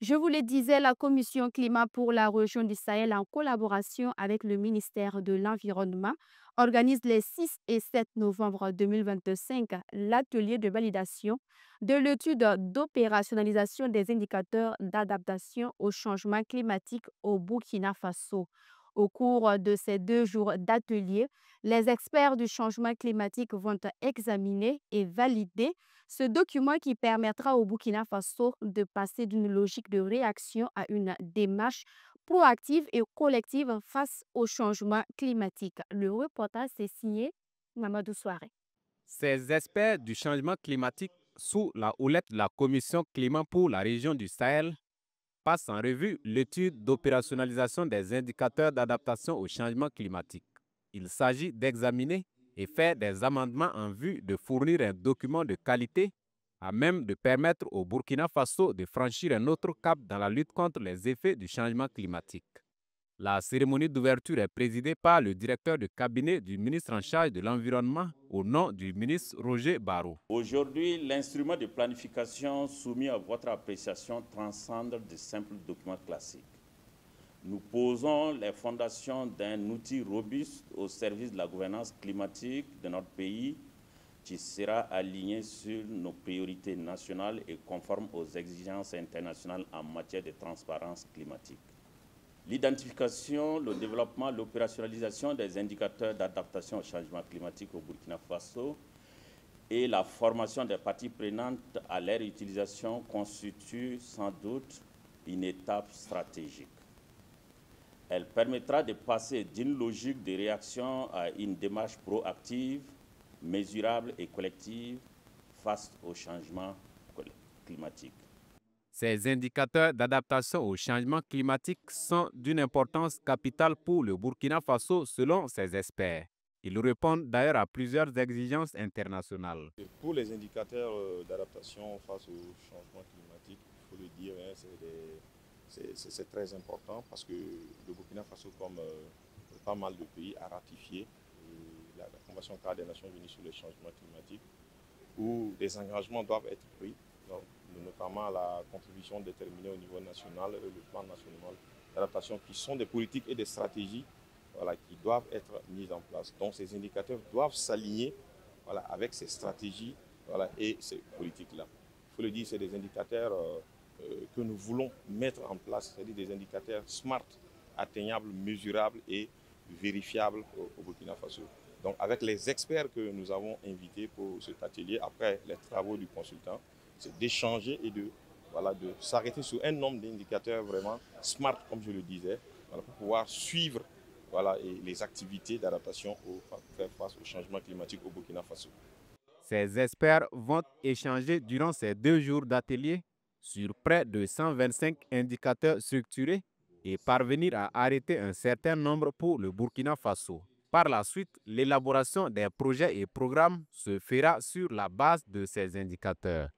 Je vous le disais, la Commission climat pour la région du Sahel, en collaboration avec le ministère de l'Environnement, organise les 6 et 7 novembre 2025 l'atelier de validation de l'étude d'opérationnalisation des indicateurs d'adaptation au changement climatique au Burkina Faso. Au cours de ces 2 jours d'atelier, les experts du changement climatique vont examiner et valider ce document qui permettra au Burkina Faso de passer d'une logique de réaction à une démarche proactive et collective face au changement climatique. Le reportage est signé Mamadou Souare. Ces experts du changement climatique sous la houlette de la Commission climat pour la région du Sahel passent en revue l'étude d'opérationnalisation des indicateurs d'adaptation au changement climatique. Il s'agit d'examiner et faire des amendements en vue de fournir un document de qualité à même de permettre au Burkina Faso de franchir un autre cap dans la lutte contre les effets du changement climatique. La cérémonie d'ouverture est présidée par le directeur de cabinet du ministre en charge de l'Environnement au nom du ministre Roger Barrot. Aujourd'hui, l'instrument de planification soumis à votre appréciation transcende de simples documents classiques. Nous posons les fondations d'un outil robuste au service de la gouvernance climatique de notre pays qui sera aligné sur nos priorités nationales et conforme aux exigences internationales en matière de transparence climatique. L'identification, le développement, l'opérationnalisation des indicateurs d'adaptation au changement climatique au Burkina Faso et la formation des parties prenantes à leur utilisation constituent sans doute une étape stratégique. Elle permettra de passer d'une logique de réaction à une démarche proactive, mesurable et collective face au changement climatique. Ces indicateurs d'adaptation au changement climatique sont d'une importance capitale pour le Burkina Faso selon ces experts. Ils répondent d'ailleurs à plusieurs exigences internationales. Pour les indicateurs d'adaptation face au changement climatique, il faut le dire, hein, c'est très important parce que le Burkina Faso, comme pas mal de pays, a ratifié la Convention cadre des Nations Unies sur le changement climatique où des engagements doivent être pris, donc, notamment la contribution déterminée au niveau national, le plan national d'adaptation, qui sont des politiques et des stratégies qui doivent être mises en place. Donc ces indicateurs doivent s'aligner avec ces stratégies et ces politiques-là. Il faut le dire, c'est des indicateurs que nous voulons mettre en place, c'est-à-dire des indicateurs smart, atteignables, mesurables et vérifiables au Burkina Faso. Donc avec les experts que nous avons invités pour cet atelier, après les travaux du consultant, c'est d'échanger et de s'arrêter sur un nombre d'indicateurs vraiment smart, comme je le disais, pour pouvoir suivre et les activités d'adaptation pour faire face au changement climatique au Burkina Faso. Ces experts vont échanger durant ces 2 jours d'atelier sur près de 125 indicateurs structurés et parvenir à arrêter un certain nombre pour le Burkina Faso. Par la suite, l'élaboration des projets et programmes se fera sur la base de ces indicateurs.